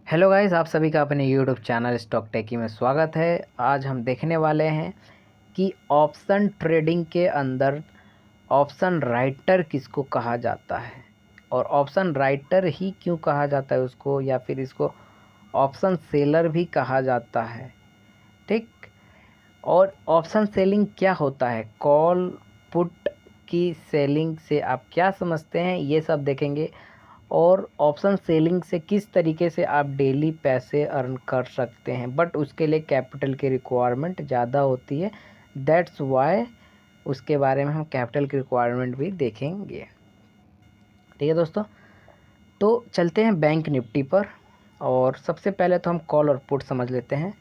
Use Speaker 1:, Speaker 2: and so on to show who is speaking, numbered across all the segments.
Speaker 1: Hello guys, आप सभी का अपने यूट्यूब चैनल स्टॉक टेकी में स्वागत है। आज हम देखने वाले हैं कि ऑप्शन ट्रेडिंग के अंदर ऑप्शन राइटर किसको कहा जाता है और ऑप्शन राइटर ही क्यों कहा जाता है उसको, या फिर इसको ऑप्शन सेलर भी कहा जाता है। ठीक। और ऑप्शन सेलिंग क्या होता है, कॉल पुट की सेलिंग से आप क्या समझते हैं, ये सब देखेंगे। और ऑप्शन सेलिंग से किस तरीके से आप डेली पैसे अर्न कर सकते हैं, बट उसके लिए कैपिटल की रिक्वायरमेंट ज़्यादा होती है। दैट्स वाई उसके बारे में हम कैपिटल की रिक्वायरमेंट भी देखेंगे। ठीक है दोस्तों, तो चलते हैं बैंक निफ्टी पर। और सबसे पहले तो हम कॉल और पुट समझ लेते हैं।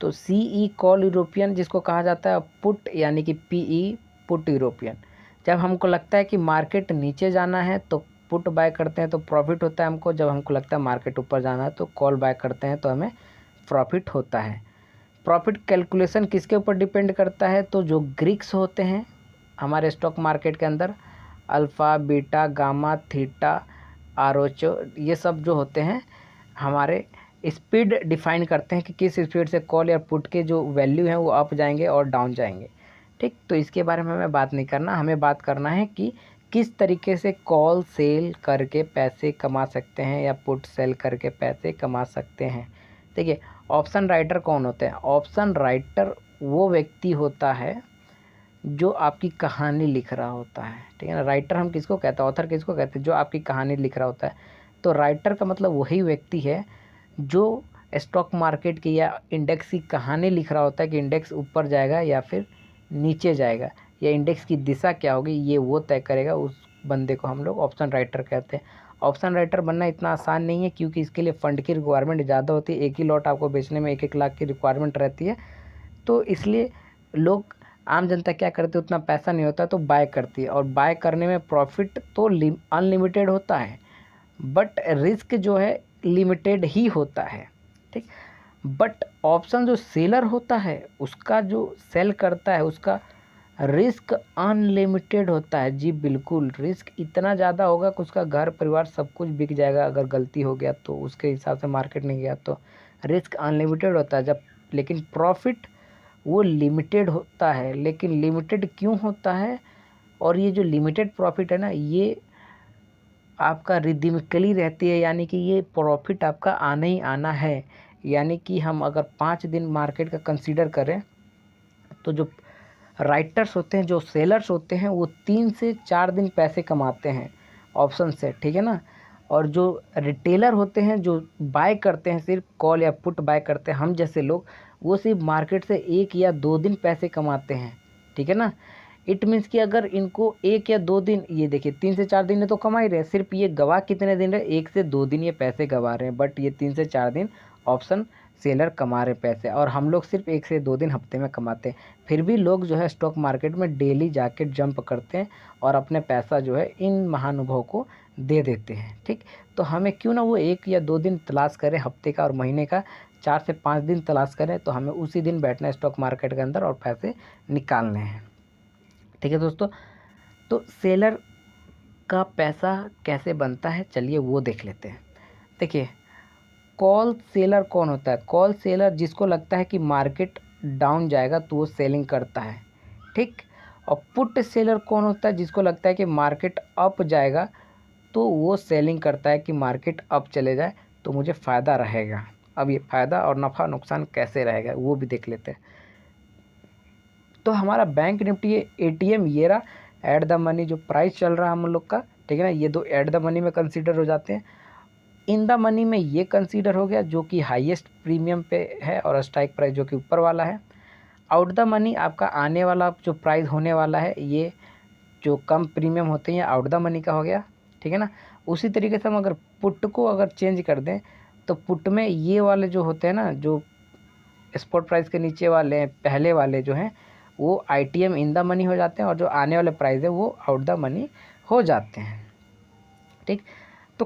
Speaker 1: तो CE कॉल यूरोपियन जिसको कहा जाता है, पुट यानी कि PE पुट यूरोपियन। जब हमको लगता है कि मार्केट नीचे जाना है तो पुट बाय करते हैं तो प्रॉफिट होता है हमको। जब हमको लगता है मार्केट ऊपर जाना है तो कॉल बाय करते हैं तो हमें प्रॉफिट होता है। प्रॉफिट कैलकुलेशन किसके ऊपर डिपेंड करता है, तो जो ग्रीक्स होते हैं हमारे स्टॉक मार्केट के अंदर, अल्फ़ा बीटा गामा थीटा आरोचो, ये सब जो होते हैं हमारे स्पीड डिफाइन करते हैं कि किस स्पीड से कॉल या पुट के जो वैल्यू हैं वो अप जाएंगे और डाउन जाएंगे। ठीक, तो इसके बारे में हमें बात नहीं करना, हमें बात करना है कि किस तरीके से कॉल सेल करके पैसे कमा सकते हैं या पुट सेल करके पैसे कमा सकते हैं। देखिए, ऑप्शन राइटर कौन होते हैं? ऑप्शन राइटर वो व्यक्ति होता है जो आपकी कहानी लिख रहा होता है। ठीक है ना, राइटर हम किसको कहते हैं, ऑथर किसको कहते हैं? जो आपकी कहानी लिख रहा होता है। तो राइटर का मतलब वही व्यक्ति है जो स्टॉक मार्केट की या इंडेक्स की कहानी लिख रहा होता है कि इंडेक्स ऊपर जाएगा या फिर नीचे जाएगा, या इंडेक्स की दिशा क्या होगी ये वो तय करेगा। उस बंदे को हम लोग ऑप्शन राइटर कहते हैं। ऑप्शन राइटर बनना इतना आसान नहीं है, क्योंकि इसके लिए फ़ंड की रिक्वायरमेंट ज़्यादा होती है। एक ही लॉट आपको बेचने में 1-1 लाख की रिक्वायरमेंट रहती है। तो इसलिए लोग, आम जनता क्या करती है, उतना पैसा नहीं होता तो बाय करती है। और बाय करने में प्रॉफिट तो अनलिमिटेड होता है, बट रिस्क जो है लिमिटेड ही होता है। ठीक। बट ऑप्शन जो सेलर होता है उसका, जो सेल करता है उसका रिस्क अनलिमिटेड होता है। जी बिल्कुल, रिस्क इतना ज़्यादा होगा कि उसका घर परिवार सब कुछ बिक जाएगा अगर गलती हो गया तो, उसके हिसाब से मार्केट नहीं गया तो। रिस्क अनलिमिटेड होता है जब, लेकिन प्रॉफिट वो लिमिटेड होता है। लेकिन लिमिटेड क्यों होता है? और ये जो लिमिटेड प्रॉफिट है ना, ये आपका रिदमिकली रहती है, यानी कि ये प्रॉफिट आपका आना ही आना है। यानी कि हम अगर 5 दिन मार्केट का कंसीडर करें तो जो राइटर्स होते हैं, जो सेलर्स होते हैं, वो 3 से 4 दिन पैसे कमाते हैं ऑप्शन से। ठीक है ना। और जो रिटेलर होते हैं, जो बाय करते हैं, सिर्फ कॉल या पुट बाय करते हैं, हम जैसे लोग, वो सिर्फ मार्केट से 1 या 2 दिन पैसे कमाते हैं। ठीक है ना। इट मीन्स कि अगर इनको 1 या 2 दिन, ये देखिए 3 से 4 दिन ने तो कमा ही रहे हैं, सिर्फ ये गवा कितने दिन रहे, 1 से 2 दिन ये पैसे गवा रहे हैं, बट ये 3 से 4 दिन ऑप्शन सेलर कमा रहे पैसे, और हम लोग सिर्फ 1 से 2 दिन हफ्ते में कमाते हैं। फिर भी लोग जो है स्टॉक मार्केट में डेली जाके जंप करते हैं और अपने पैसा जो है इन महानुभाव को दे देते हैं। ठीक, तो हमें क्यों ना वो 1 या 2 दिन तलाश करें हफ्ते का, और महीने का 4 से 5 दिन तलाश करें, तो हमें उसी दिन बैठना है स्टॉक मार्केट के अंदर और पैसे निकालने हैं। ठीक है दोस्तों, तो सेलर का पैसा कैसे बनता है, चलिए वो देख लेते हैं। देखिए, कॉल सेलर कौन होता है? कॉल सेलर जिसको लगता है कि मार्केट डाउन जाएगा तो वो सेलिंग करता है। ठीक। और पुट सेलर कौन होता है? जिसको लगता है कि मार्केट अप जाएगा तो वो सेलिंग करता है कि मार्केट अप चले जाए तो मुझे फ़ायदा रहेगा। अब ये फ़ायदा और नफ़ा नुकसान कैसे रहेगा वो भी देख लेते हैं। तो हमारा बैंक निफ्टी ATM ये रहा, ऐट द मनी जो प्राइस चल रहा है हम लोग का। ठीक है ना, ये 2 ऐट द मनी में कंसीडर हो जाते हैं। इन द मनी में ये कंसीडर हो गया जो कि हाईएस्ट प्रीमियम पे है, और स्ट्राइक प्राइस जो कि ऊपर वाला है। आउट द मनी आपका आने वाला जो प्राइस होने वाला है, ये जो कम प्रीमियम होते हैं, ये आउट द मनी का हो गया। ठीक है ना। उसी तरीके से हम अगर पुट को अगर चेंज कर दें तो पुट में ये वाले जो होते हैं ना, जो स्पॉट प्राइस के नीचे वाले हैं, पहले वाले जो हैं, वो ITM इन द मनी हो जाते हैं, और जो आने वाले प्राइस है वो आउट द मनी हो जाते हैं। ठीक। तो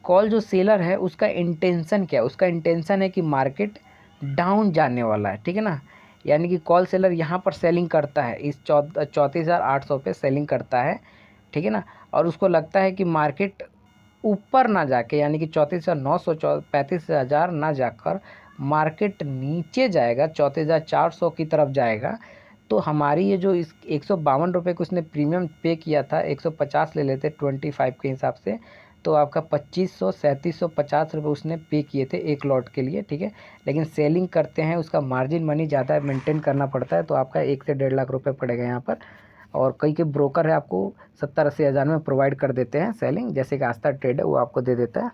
Speaker 1: कॉल जो सेलर है उसका इंटेंशन क्या है? उसका इंटेंशन है कि मार्केट डाउन जाने वाला है। ठीक है ना। यानी कि कॉल सेलर यहाँ पर सेलिंग करता है, इस 34,800 पे सेलिंग करता है। ठीक है ना। और उसको लगता है कि मार्केट ऊपर ना जाके, यानी कि 34,900 35,000 ना जाकर मार्केट नीचे जाएगा, 34,400 की तरफ जाएगा, तो हमारी ये जो इस 152 रुपये को उसने प्रीमियम पे किया था, 150 ले लेते 25 के हिसाब से, तो आपका 2500 3750 रुपये उसने पे किए थे एक लॉट के लिए, ठीक है। लेकिन सेलिंग करते हैं, उसका मार्जिन मनी ज़्यादा मेंटेन करना पड़ता है, तो आपका 1 से 1.5 लाख रुपये पड़ेगा यहाँ पर। और कई के ब्रोकर है आपको 70-80 हज़ार में प्रोवाइड कर देते हैं सेलिंग, जैसे कि आस्था ट्रेड है वो आपको दे देता है,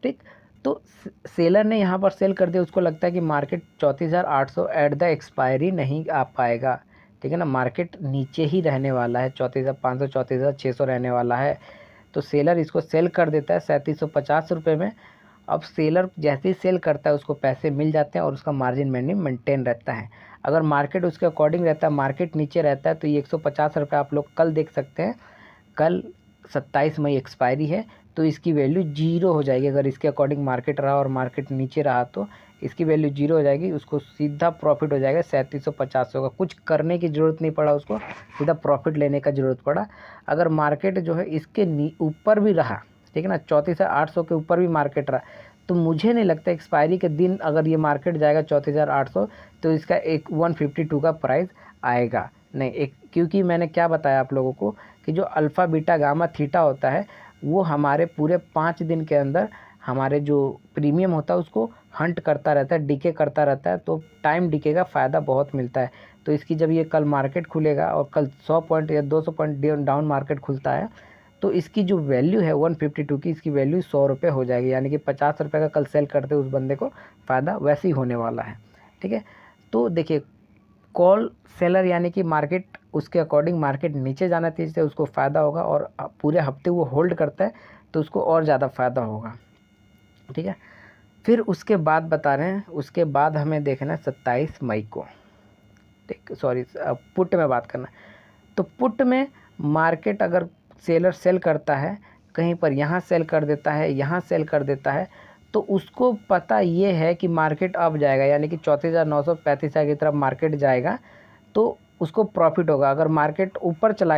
Speaker 1: ठीक। तो सेलर ने यहाँ पर सेल कर दिया, उसको लगता है कि मार्केट 34,800 एट द एक्सपायरी नहीं आ पाएगा, ठीक है ना, मार्केट नीचे ही रहने वाला है, 34,500 34,600 रहने वाला है। तो सेलर इसको सेल कर देता है 3750 रुपये में। अब सेलर जैसे ही सेल करता है उसको पैसे मिल जाते हैं और उसका मार्जिन मेंटेन रहता है। अगर मार्केट उसके अकॉर्डिंग रहता है, मार्केट नीचे रहता है, तो ये 150 रुपये आप लोग कल देख सकते हैं, कल 27 मई एक्सपायरी है, तो इसकी वैल्यू जीरो हो जाएगी। अगर इसके अकॉर्डिंग मार्केट रहा और मार्केट नीचे रहा तो इसकी वैल्यू जीरो हो जाएगी, उसको सीधा प्रॉफिट हो जाएगा 3750 का। कुछ करने की ज़रूरत नहीं पड़ा उसको, सीधा प्रॉफिट लेने का ज़रूरत पड़ा। अगर मार्केट जो है इसके ऊपर भी रहा, ठीक है ना, 34,800 के ऊपर भी मार्केट रहा, तो मुझे नहीं लगता एक्सपायरी के दिन अगर ये मार्केट जाएगा 34,800 तो इसका एक 152 का प्राइस आएगा नहीं। एक क्योंकि मैंने क्या बताया आप लोगों को कि जो अल्फ़ा बीटा गामा थीटा होता है वो हमारे पूरे 5 दिन के अंदर हमारे जो प्रीमियम होता है उसको हंट करता रहता है, डिके करता रहता है, तो टाइम डिके का फ़ायदा बहुत मिलता है। तो इसकी जब ये कल मार्केट खुलेगा और कल 100 पॉइंट या 200 पॉइंट डाउन मार्केट खुलता है, तो इसकी जो वैल्यू है 152 की, इसकी वैल्यू 100 रुपये हो जाएगी, यानी कि 50 रुपये का कल सेल करते उस बंदे को फ़ायदा वैसे ही होने वाला है, ठीक है। तो देखिए कॉल सेलर यानी कि मार्केट उसके अकॉर्डिंग मार्केट नीचे जाना तेज़ से उसको फ़ायदा होगा, और पूरे हफ्ते वो होल्ड करता है तो उसको और ज़्यादा फ़ायदा होगा, ठीक है। फिर उसके बाद बता रहे हैं, उसके बाद हमें देखना है 27 मई को, ठीक, सॉरी पुट में बात करना है। तो पुट में मार्केट अगर सेलर सेल करता है कहीं पर, यहाँ सेल कर देता है, यहाँ सेल कर देता है, तो उसको पता ये है कि मार्केट अब जाएगा, यानी कि 34,935 की तरफ मार्केट जाएगा, तो उसको प्रॉफिट होगा। अगर मार्केट ऊपर चला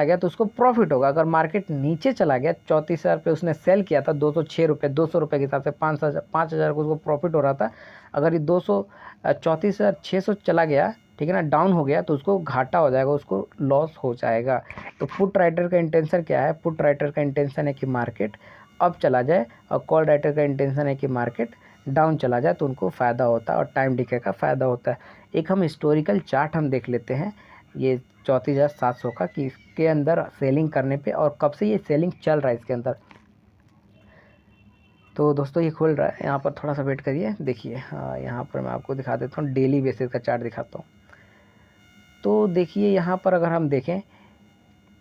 Speaker 1: गया तो उसको प्रॉफिट होगा। अगर मार्केट नीचे चला गया, 34,000 पे उसने सेल किया था 206 रुपये, 200 रुपये के हिसाब से 5,000 को उसको प्रॉफिट हो रहा था। अगर ये 34,600 चला गया, ठीक है ना, डाउन हो गया, तो उसको घाटा हो जाएगा, उसको लॉस हो जाएगा। तो पुट राइटर का इंटेंशन क्या है? पुट राइटर का इंटेंशन है कि मार्केट अप चला जाए, और कॉल राइटर का इंटेंशन है कि मार्केट डाउन चला जाए, तो उनको फ़ायदा होता है और टाइम डिके का फ़ायदा होता है। एक हम हिस्टोरिकल चार्ट हम देख लेते हैं ये 34,700 का, कि इसके अंदर सेलिंग करने पे और कब से ये सेलिंग चल रहा है इसके अंदर। तो दोस्तों ये खुल रहा है, यहाँ पर थोड़ा सा वेट करिए, देखिए हाँ, यहाँ पर मैं आपको दिखा देता हूँ, डेली बेसिस का चार्ट दिखाता हूँ। तो देखिए यहाँ पर अगर हम देखें,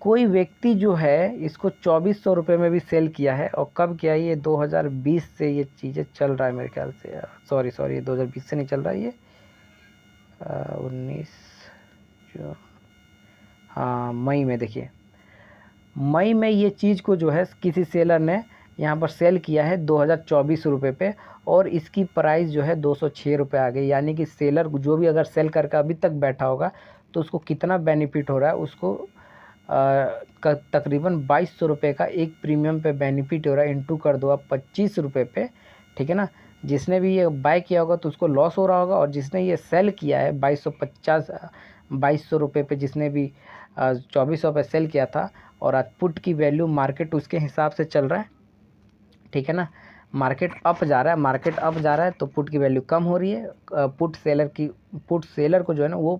Speaker 1: कोई व्यक्ति जो है इसको 2400 रुपये में भी सेल किया है, और कब किया? ये 2020 से ये चीज़ें चल रहा है मेरे ख्याल से, सॉरी ये 2020 से नहीं चल रहा है, ये 19 जो, हाँ मई में, देखिए मई में ये चीज़ को जो है किसी सेलर ने यहाँ पर सेल किया है 2024 रुपये पे, और इसकी प्राइस जो है 206 रुपये आ गई। यानी कि सेलर जो भी अगर सेल करके अभी तक बैठा होगा तो उसको कितना बेनिफिट हो रहा है, उसको तकरीबन 2200 रुपये का एक प्रीमियम पे बेनिफिट हो रहा है। इंटू कर दो आप 25 रुपये पे, ठीक है ना। जिसने भी ये बाय किया होगा तो उसको लॉस हो रहा होगा, और जिसने ये सेल किया है 2200 रुपये पे, जिसने भी 2400 पे सेल किया था, और आज पुट की वैल्यू मार्केट उसके हिसाब से चल रहा है, ठीक है ना, मार्केट अप जा रहा है, मार्केट अप जा रहा है, तो पुट की वैल्यू कम हो रही है, पुट सेलर को जो है ना वो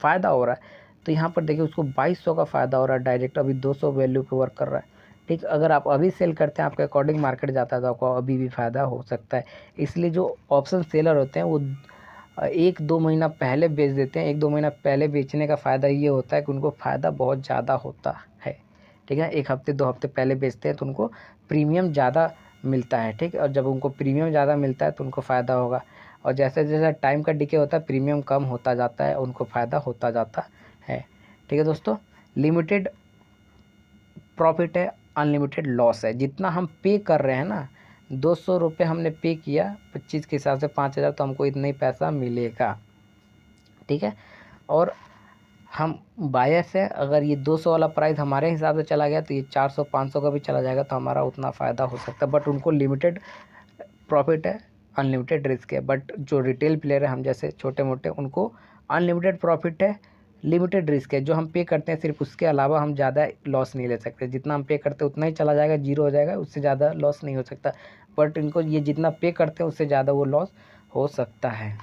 Speaker 1: फ़ायदा हो रहा है। तो यहाँ पर देखिए उसको 2200 का फ़ायदा हो रहा है डायरेक्ट, अभी 200 वैल्यू पे वर्क कर रहा है, ठीक। अगर आप अभी सेल करते हैं, आपके अकॉर्डिंग मार्केट जाता है, तो आपको अभी भी फ़ायदा हो सकता है। इसलिए जो ऑप्शन सेलर होते हैं वो 1-2 महीना पहले बेच देते हैं। 1-2 महीना पहले बेचने का फ़ायदा ये होता है कि उनको फ़ायदा बहुत ज़्यादा होता है, ठीक है। 1 हफ्ते 2 हफ्ते पहले बेचते हैं तो उनको प्रीमियम ज़्यादा मिलता है, ठीक। और जब उनको प्रीमियम ज़्यादा मिलता है तो उनको फ़ायदा होगा, और जैसे जैसे टाइम का डिके होता है प्रीमियम कम होता जाता है, उनको फ़ायदा होता जाता है, ठीक है दोस्तों। लिमिटेड प्रॉफिट है, अनलिमिटेड लॉस है। जितना हम पे कर रहे हैं ना, 200 रुपये हमने पे किया 25 के हिसाब से 5,000, तो हमको इतना ही पैसा मिलेगा, ठीक है। और हम बायस है, अगर ये 200 वाला प्राइस हमारे हिसाब से चला गया तो ये 400-500 का भी चला जाएगा तो हमारा उतना फ़ायदा हो सकता है। बट उनको लिमिटेड प्रॉफिट है, अनलिमिटेड रिस्क है। बट जो रिटेल प्लेयर है हम जैसे छोटे मोटे, उनको अनलिमिटेड प्रॉफिट है, लिमिटेड रिस्क है। जो हम पे करते हैं सिर्फ उसके अलावा हम ज़्यादा लॉस नहीं ले सकते। जितना हम पे करते हैं उतना ही चला जाएगा, जीरो हो जाएगा, उससे ज़्यादा लॉस नहीं हो सकता। बट इनको ये जितना पे करते हैं उससे ज़्यादा वो लॉस हो सकता है।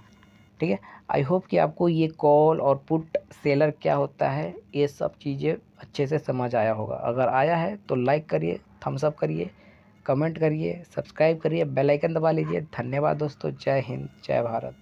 Speaker 1: ठीक है, आई होप कि आपको ये कॉल और पुट सेलर क्या होता है ये सब चीज़ें अच्छे से समझ आया होगा। अगर आया है तो लाइक करिए, थम्स अप करिए, कमेंट करिए, सब्सक्राइब करिए, बेल आइकन दबा लीजिए। धन्यवाद दोस्तों, जय हिंद, जय भारत।